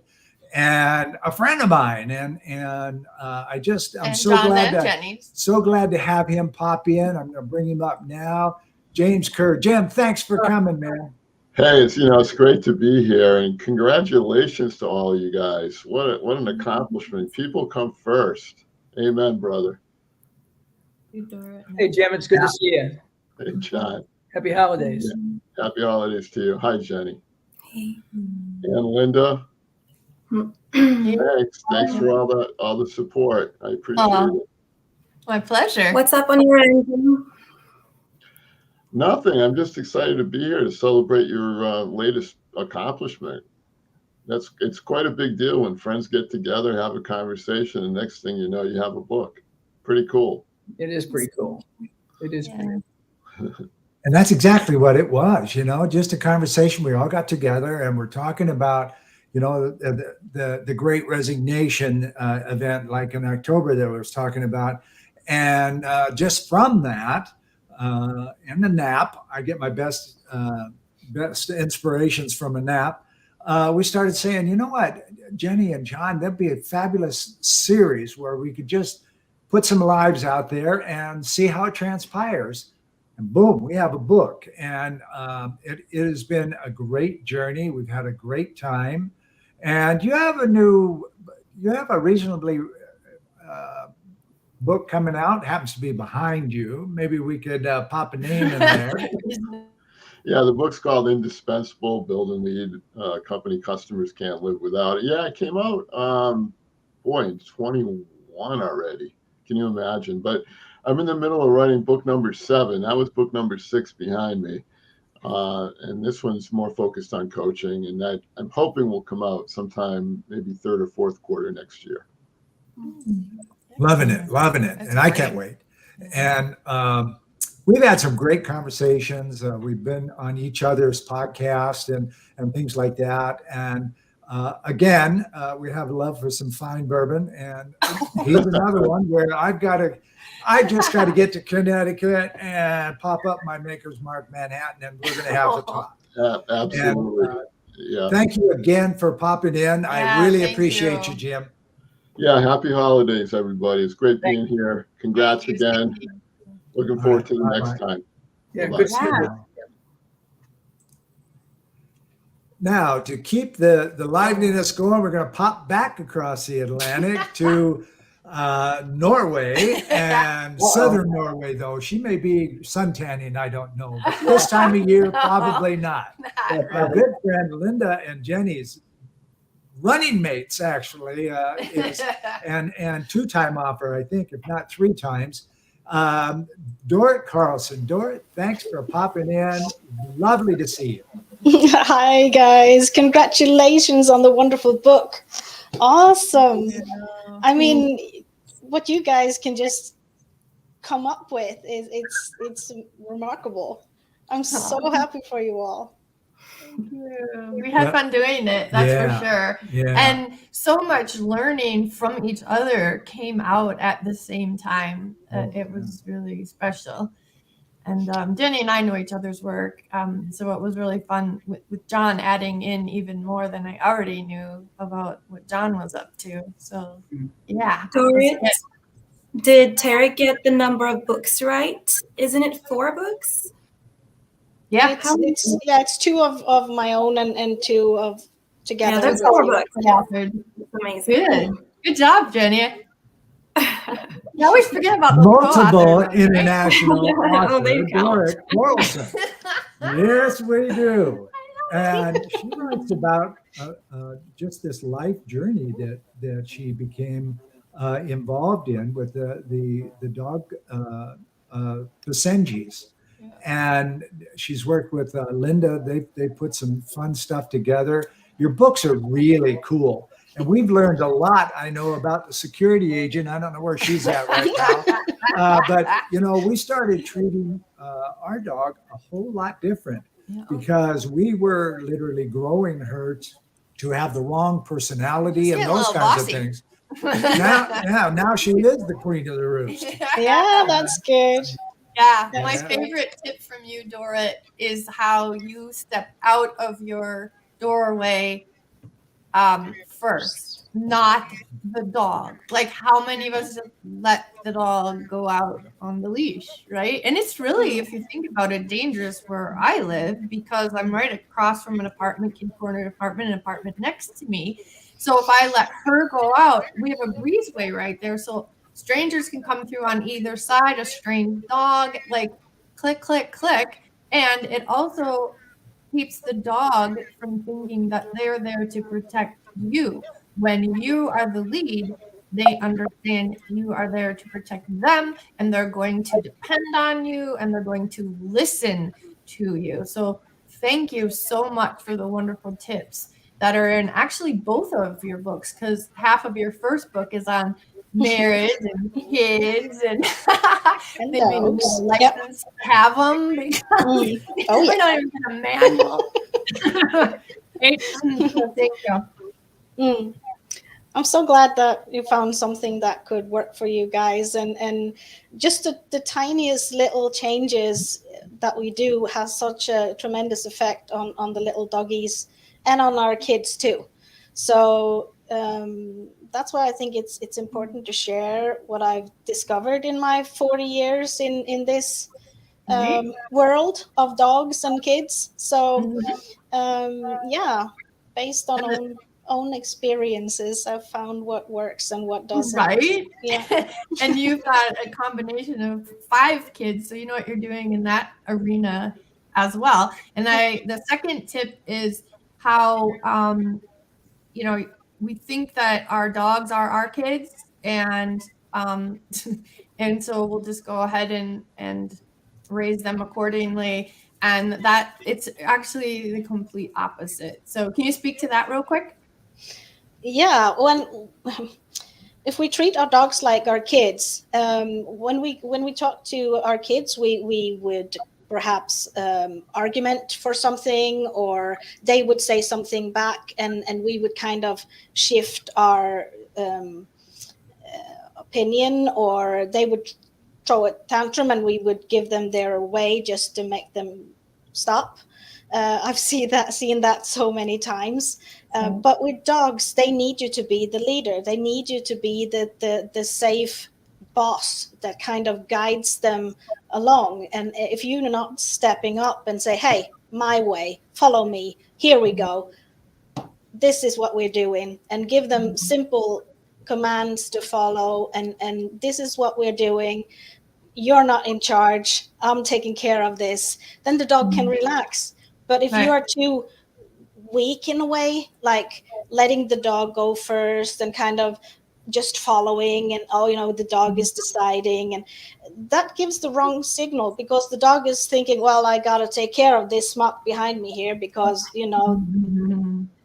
and a friend of mine. And I'm so glad to have him pop in. I'm going to bring him up now. James Kerr. Jim, thanks for coming, man. Hey, it's great to be here, and congratulations to all of you guys. What an accomplishment. People come first. Amen, brother. Hey, Jim, it's good to see you. Hey, John. Happy holidays. Yeah. Happy holidays to you. Hi, Jenny. Hey. And Linda. Thanks for all the support. I appreciate it. My pleasure. What's up on your end, Jim? Nothing. I'm just excited to be here to celebrate your latest accomplishment. It's quite a big deal when friends get together, have a conversation, and next thing you know, you have a book. Pretty cool. It is pretty cool. It is pretty cool. And that's exactly what it was, just a conversation. We all got together and we're talking about, the Great Resignation event, like in October that I was talking about. And just from that, and the nap, I get my best inspirations from a nap. We started saying, you know what, Jenny and John, that'd be a fabulous series where we could just put some lives out there and see how it transpires. And boom, we have a book. And it has been a great journey. We've had a great time. And you have a reasonably book coming out. It happens to be behind you. Maybe we could pop a name in there. Yeah, the book's called Indispensable, Build and Lead Company Customers Can't Live Without It. Yeah, it came out, in 21 already. Can you imagine? But I'm in the middle of writing book number 7. That was book number 6 behind me. And this one's more focused on coaching, and that I'm hoping will come out sometime maybe 3rd or 4th quarter next year. Loving it. That's And I great. can't wait. And we've had some great conversations. We've been on each other's podcast and things like that. And again, we have love for some fine bourbon. And here's another one where I just got to get to Connecticut and pop up my Maker's Mark Manhattan, and we're going to have a talk. Absolutely. And, Yeah. Thank you again for popping in. I really thank appreciate you. you, Jim. Yeah. Happy holidays, everybody. It's great being here. Congrats Thank you, again. Steve. Looking All forward right. to the next Bye-bye. time. Yeah, Bye-bye. good to see you. Yeah. Now, to keep the liveliness going, we're going to pop back across the Atlantic to Norway and southern Norway, though. She may be suntanning, I don't know. But this time of year, probably not. Our good friend Linda and Jenny's running mates, actually, and 2-time offer, I think, if not 3 times. Dorrit Carlson. Dorrit, thanks for popping in. Lovely to see you. Hi, guys. Congratulations on the wonderful book. Awesome. I mean, what you guys can just come up with is it's remarkable. I'm so happy for you all. We had fun doing it, that's for sure. Yeah. And so much learning from each other came out at the same time. It was really special. And Jenny and I know each other's work, so it was really fun with John adding in even more than I already knew about what John was up to. So, yeah. Dorrit, did Terry get the number of books right? Isn't it 4 books? Yeah. It's 2 of my own and 2 of together. Yeah, that's 4 books. That's Amazing. Good job, Jenny. I always forget about the Multiple co-authors, international Oh, author, they count. Dorrit Carlson. Yes, we do. And she writes about just this life journey that she became involved in with the dog, the Senjis. And she's worked with Linda. They put some fun stuff together. Your books are really cool. And we've learned a lot, I know, about the security agent. I don't know where she's at right now. But, we started treating our dog a whole lot different because we were literally growing her to have the wrong personality and those kinds of things. Now she is the queen of the roost. Yeah, that's good. Yeah, my favorite tip from you, Dorrit, is how you step out of your doorway first, not the dog. Like, how many of us just let the dog go out on the leash, right? And it's really, if you think about it, dangerous where I live because I'm right across from an apartment, kid-cornered apartment, an apartment next to me. So if I let her go out, we have a breezeway right there. So strangers can come through on either side, a strange dog, like click, click, click. And it also keeps the dog from thinking that they're there to protect you. When you are the lead, they understand you are there to protect them, and they're going to depend on you, and they're going to listen to you. So thank you so much for the wonderful tips that are in actually both of your books, because half of your first book is on marriage and kids and And they made a dogs. license to have them because we don't even have a manual. Thank you. I'm so glad that you found something that could work for you guys, and just the tiniest little changes that we do has such a tremendous effect on the little doggies and on our kids too. So that's why I think it's important to share what I've discovered in my 40 years in this world of dogs and kids. So based on own experiences, I've found what works and what doesn't. Right? Yeah. And you've got a combination of 5 kids, so you know what you're doing in that arena as well. And the second tip is how, we think that our dogs are our kids, and and so we'll just go ahead and raise them accordingly. And that it's actually the complete opposite. So can you speak to that real quick? Yeah, if we treat our dogs like our kids, when we talk to our kids, we would perhaps argument for something, or they would say something back, and we would kind of shift our opinion, or they would throw a tantrum and we would give them their way just to make them stop. I've seen that so many times. But with dogs, they need you to be the leader. They need you to be the safe boss that kind of guides them along. And if you're not stepping up and say, hey, my way, follow me, here we go, this is what we're doing, and give them simple commands to follow, and this is what we're doing, you're not in charge, I'm taking care of this, then the dog can relax. But if you are too weak in a way, like letting the dog go first and kind of just following, and the dog is deciding, and that gives the wrong signal, because the dog is thinking, well, I gotta take care of this muck behind me here, because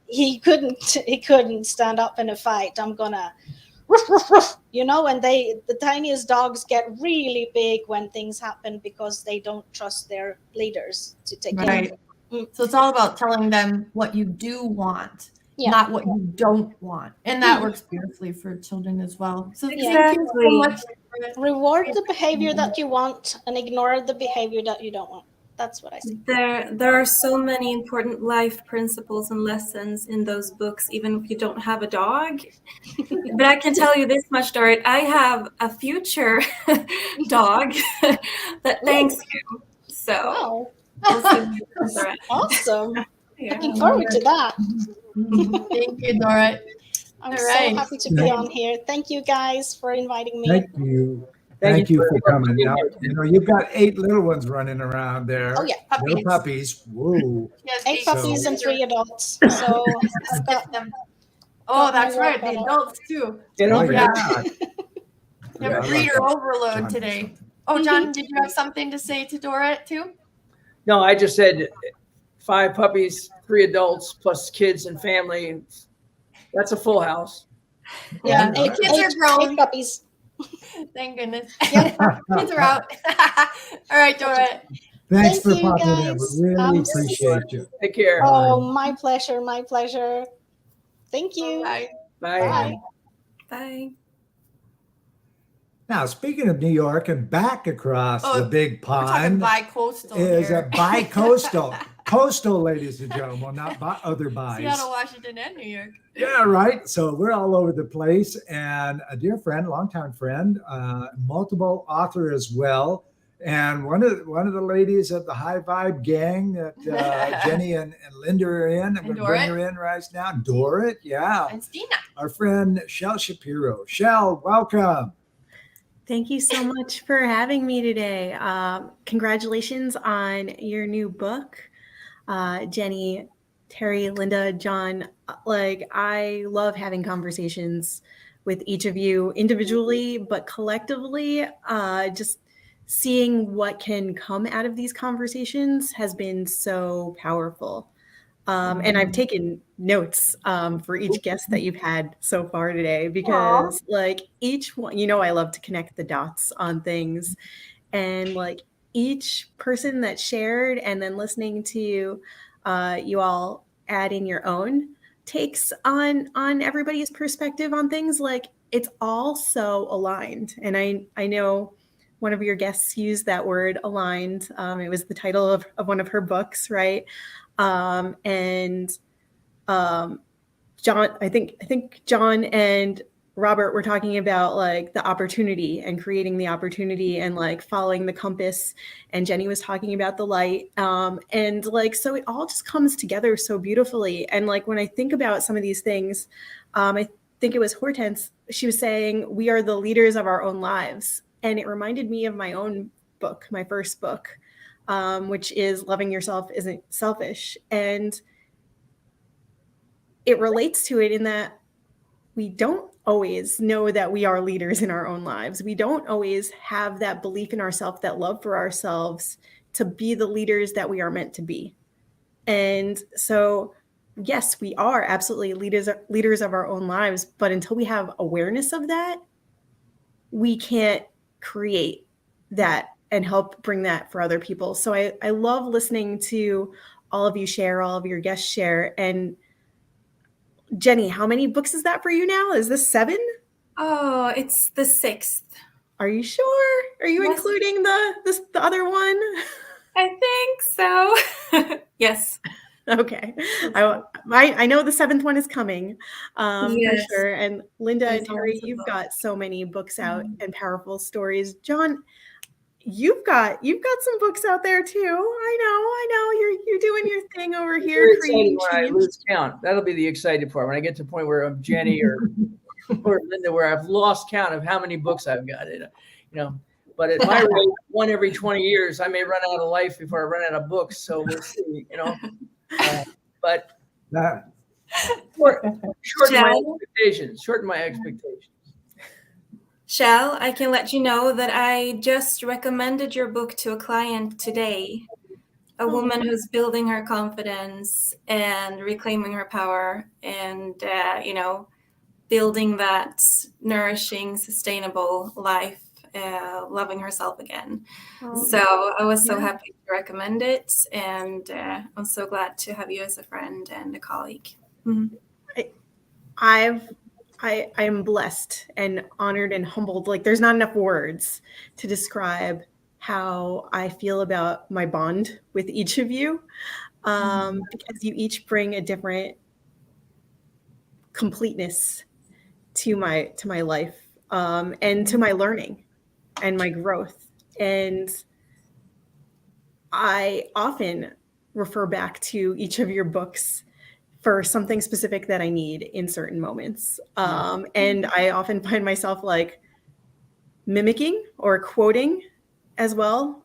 he couldn't stand up in a fight, I'm gonna and the tiniest dogs get really big when things happen, because they don't trust their leaders to take care of them. So it's all about telling them what you do want, not what you don't want. And that works beautifully for children as well. So thank you so much. Reward the behavior that you want and ignore the behavior that you don't want. That's what I say. There are so many important life principles and lessons in those books, even if you don't have a dog. But I can tell you this much, Dorit, I have a future dog that thanks you. So we'll see. Awesome. Looking forward to that. Thank you, Dorit. I'm so happy to be on here. Thank you guys for inviting me. Thank you. Thank you for coming. Now, you've got 8 little ones running around there. Oh, yeah. Little puppies. Whoa. 8 puppies and 3 adults. So I've got them. Oh, that's right. The adults too. Breeder overload today. Oh, John, did you have something to say to Dorit too? No, I just said 5 puppies, 3 adults, plus kids and family. That's a full house. Yeah, kids are grown. 8 puppies. Thank goodness. Kids are out. All right, Dorit. Thanks for popping in. We really appreciate you. Take care. Oh, my pleasure. My pleasure. Thank you. Bye. Bye. Bye. Now, speaking of New York, and back across the big pond bi-coastal is here. a bi-coastal. Coastal, ladies and gentlemen, not other bis. Seattle, Washington, and New York. Yeah, right. So we're all over the place. And a dear friend, longtime friend, multiple author as well. And one of the ladies of the High Vibe gang that Jenny and Linda are in. I'm going to bring her in right now. Dorit, yeah. And Stina. Our friend Shel Shapiro. Shel, welcome. Thank you so much for having me today. Congratulations on your new book. Jenny, Terry, Linda, John, I love having conversations with each of you individually, but collectively, just seeing what can come out of these conversations has been so powerful. And I've taken notes for each guest that you've had so far today, because each one, I love to connect the dots on things, and each person that shared, and then listening to you all add in your own takes on everybody's perspective on things. It's all so aligned. And I know one of your guests used that word aligned. It was the title of one of her books, right? And John, I think John and Robert were talking about the opportunity and creating the opportunity and following the compass, and Jenny was talking about the light. And so it all just comes together so beautifully. And when I think about some of these things, I think it was Hortense, she was saying, we are the leaders of our own lives. And it reminded me of my own book, my first book, which is loving yourself isn't selfish. And it relates to it in that we don't always know that we are leaders in our own lives. We don't always have that belief in ourselves, that love for ourselves to be the leaders that we are meant to be. And so, yes, we are absolutely leaders of our own lives, but until we have awareness of that, we can't create that and help bring that for other people. So I love listening to all of you share, all of your guests share. And Jenny, how many books is that for you now? Is this 7? Oh, it's the 6th. Are you sure? Are you Yes. including the other one? I think so. Yes. Okay. I know the 7th one is coming for Yes. sure. And Linda and There's Terry, always a you've book. got so many books out and powerful stories. John, you've got some books out there too. I know. You're doing your thing over here, Very creating excited when I change. lose count. That'll be the excited part. When I get to the point where I'm Jenny or Linda, where I've lost count of how many books I've got. But at my rate, one every 20 years, I may run out of life before I run out of books. So we'll see. But That, shorten my expectations. Shell, I can let you know that I just recommended your book to a client today. A woman who's building her confidence and reclaiming her power and, building that nourishing, sustainable life, loving herself again. So I was so happy to recommend it. And I'm so glad to have you as a friend and a colleague. Mm-hmm. I am blessed and honored and humbled. Like, there's not enough words to describe how I feel about my bond with each of you, because you each bring a different completeness to my life, and to my learning and my growth. And I often refer back to each of your books for something specific that I need in certain moments. And I often find myself like mimicking or quoting as well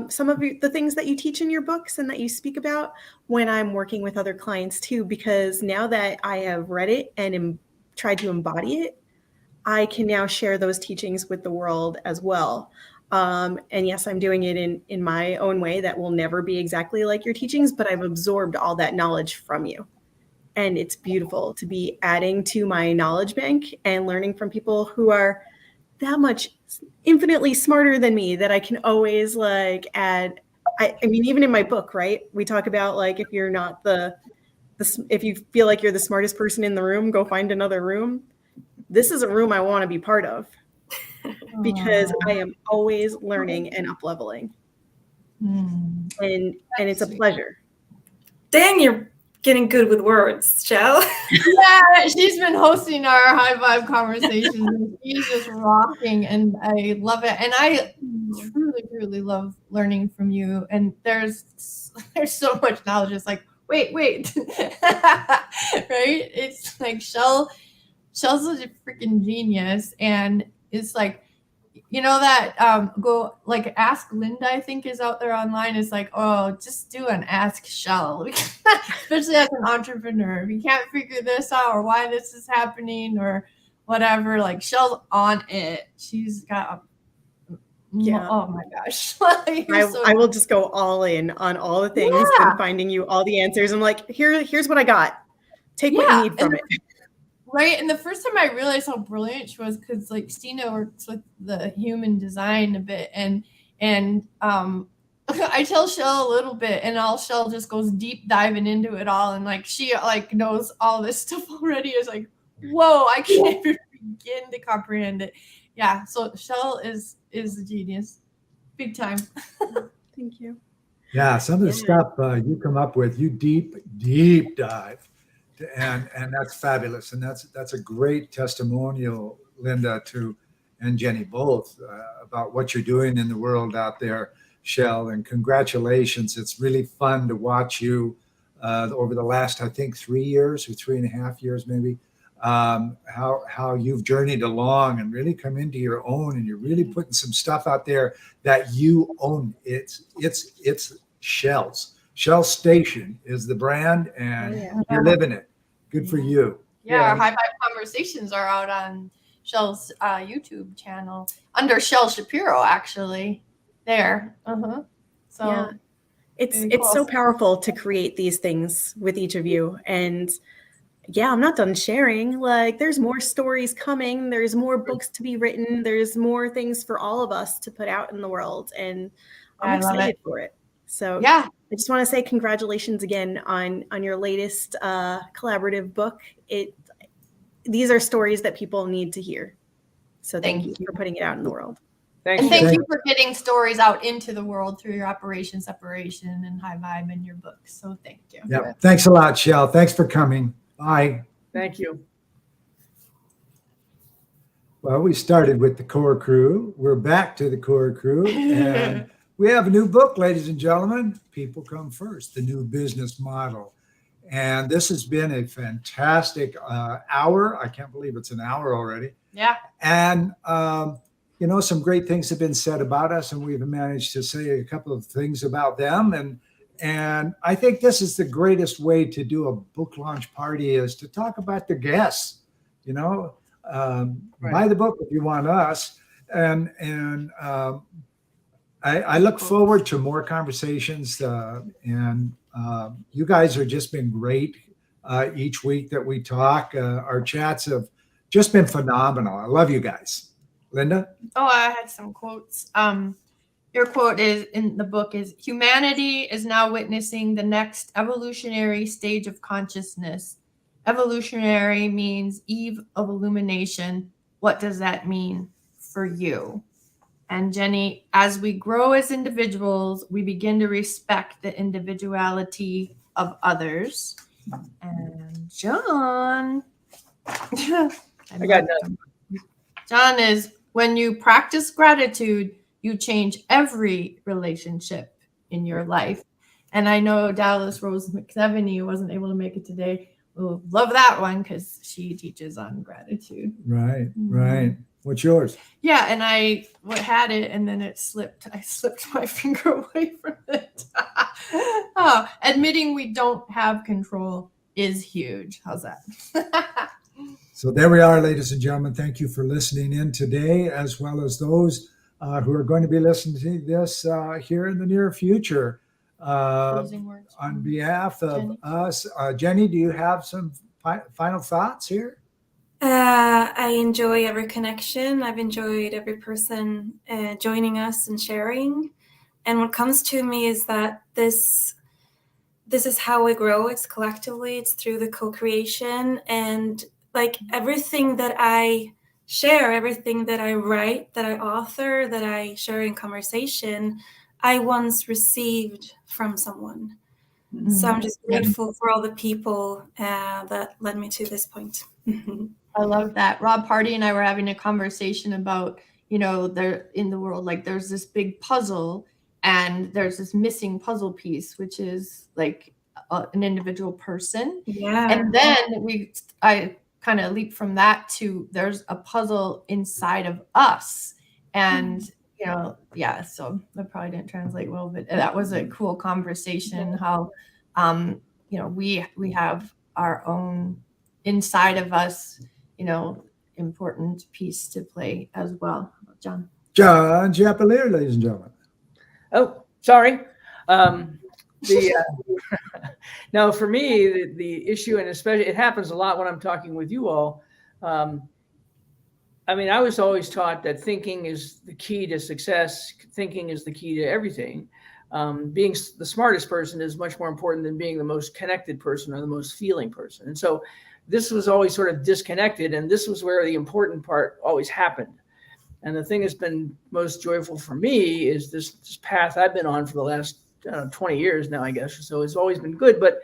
some of the things that you teach in your books and that you speak about when I'm working with other clients too, because now that I have read it and tried to embody it, I can now share those teachings with the world as well. And yes, I'm doing it in my own way that will never be exactly like your teachings, but I've absorbed all that knowledge from you. And it's beautiful to be adding to my knowledge bank and learning from people who are that much infinitely smarter than me that I can always like add. I mean, even in my book, right? We talk about like, if you're not if you feel like you're the smartest person in the room, go find another room. This is a room I want to be part of because I am always learning and up leveling. And it's a pleasure. Dang, you're getting good with words, Shell. Yeah, she's been hosting our high vibe conversations. And she's just rocking, and I love it. And I truly, truly love learning from you. And there's so much knowledge. It's like, wait, right? It's like Shell's such a freaking genius, and it's like, that go like Ask Linda, I think, is out there online. It's like, oh, just do an Ask Shell, especially as an entrepreneur. If you can't figure this out or why this is happening or whatever, like Shell's on it. She's got oh my gosh. I will just go all in on all the things and finding you all the answers. I'm like, here's what I got. Take what you need from it. Right. And the first time I realized how brilliant she was, because like Stina works with the human design a bit, and I tell Shell a little bit, and Shell just goes deep diving into it all, and like she like knows all this stuff already. It's like, whoa, I can't even begin to comprehend it. Yeah. So Shell is a genius, big time. Thank you. Yeah, some of the stuff you come up with, you deep dive. And that's fabulous, and that's a great testimonial, Linda, and Jenny both, about what you're doing in the world out there, Shell. And congratulations! It's really fun to watch you over the last, I think, 3 years or 3.5 years, maybe, how you've journeyed along and really come into your own, and you're really putting some stuff out there that you own. It's Shells. Shell Station is the brand, and you're living it. Good for you. Yeah, our high five conversations are out on Shell's YouTube channel under Shell Shapiro, actually. There. So yeah. It's cool. so powerful to create these things with each of you. And yeah, I'm not done sharing. Like, there's more stories coming. There's more books to be written. There's more things for all of us to put out in the world. And I'm excited for it. So yeah, I just want to say congratulations again on your latest collaborative book. These are stories that people need to hear. So thank you for putting it out in the world. Thank and you. thank you for getting stories out into the world through your Operation Separation and High Vibe and your books. So thank you. Yeah. Thanks a lot, Shell. Thanks for coming. Bye. Thank you. Well, we started with the core crew. We're back to the core crew. And we have a new book, ladies and gentlemen. People Come First, the new business model. And this has been a fantastic hour. I can't believe it's an hour already. Yeah. And, some great things have been said about us, and we've managed to say a couple of things about them. And I think this is the greatest way to do a book launch party, is to talk about the guests, buy the book if you want us. And I look forward to more conversations, and you guys have just been great each week that we talk. Our chats have just been phenomenal. I love you guys. Linda? Oh, I had some quotes. Your quote is in the book is, humanity is now witnessing the next evolutionary stage of consciousness. Evolutionary means eve of illumination. What does that mean for you? And Jenny, as we grow as individuals, we begin to respect the individuality of others. And John, I got nothing. John is, when you practice gratitude, you change every relationship in your life. And I know Dallas Rose McSeveny wasn't able to make it today. We'll love that one because she teaches on gratitude. Right, right. What's yours? Yeah, and I had it, and then it slipped. I slipped my finger away from it. Admitting we don't have control is huge. How's that? So there we are, ladies and gentlemen. Thank you for listening in today, as well as those who are going to be listening to this here in the near future. On behalf of Jenny. Us, Jenny, do you have some final thoughts here? I enjoy every connection. I've enjoyed every person joining us and sharing. And what comes to me is that this is how we grow. It's collectively. It's through the co-creation. And like everything that I share, everything that I write, that I author, that I share in conversation, I once received from someone. Mm-hmm. So I'm just grateful for all the people that led me to this point. I love that. Rob Hardy and I were having a conversation about, there in the world, like there's this big puzzle and there's this missing puzzle piece, which is like an individual person. Yeah. And then I kind of leap from that to there's a puzzle inside of us. And, so that probably didn't translate well, but that was a cool conversation, how, we have our own inside of us, important piece to play as well. John Chappelear, ladies and gentlemen. Oh, sorry. No, for me, the issue, and especially it happens a lot when I'm talking with you all. I was always taught that thinking is the key to success. Thinking is the key to everything. Being the smartest person is much more important than being the most connected person or the most feeling person. And so this was always sort of disconnected, and this was where the important part always happened. And the thing that's been most joyful for me is this path I've been on for the last 20 years now, I guess. So it's always been good, but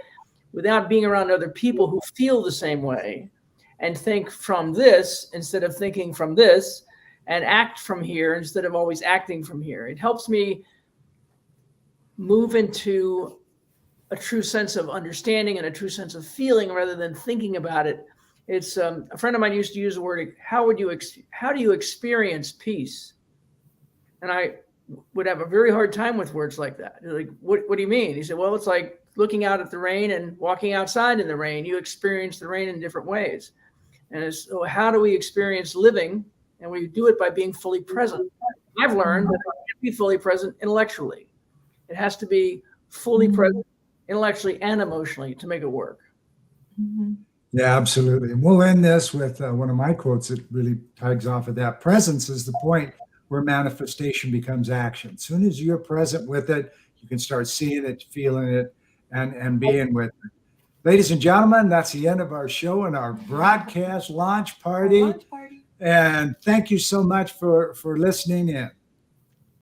without being around other people who feel the same way and think from this instead of thinking from this, and act from here instead of always acting from here. It helps me move into a true sense of understanding and a true sense of feeling rather than thinking about it It's a friend of mine used to use the word, how do you experience peace? And I would have a very hard time with words like that. Like, what do you mean? He said, well, it's like looking out at the rain and walking outside in the rain. You experience the rain in different ways. And so how do we experience living? And we do it by being fully present. I've learned that I can't be fully present intellectually. It has to be fully present intellectually and emotionally to make it work. Mm-hmm. Yeah, absolutely. And we'll end this with one of my quotes that really tugs off of that. Presence is the point where manifestation becomes action. As soon as you're present with it, you can start seeing it, feeling it, and being with it. Ladies and gentlemen, that's the end of our show and our broadcast launch party. And thank you so much for listening in.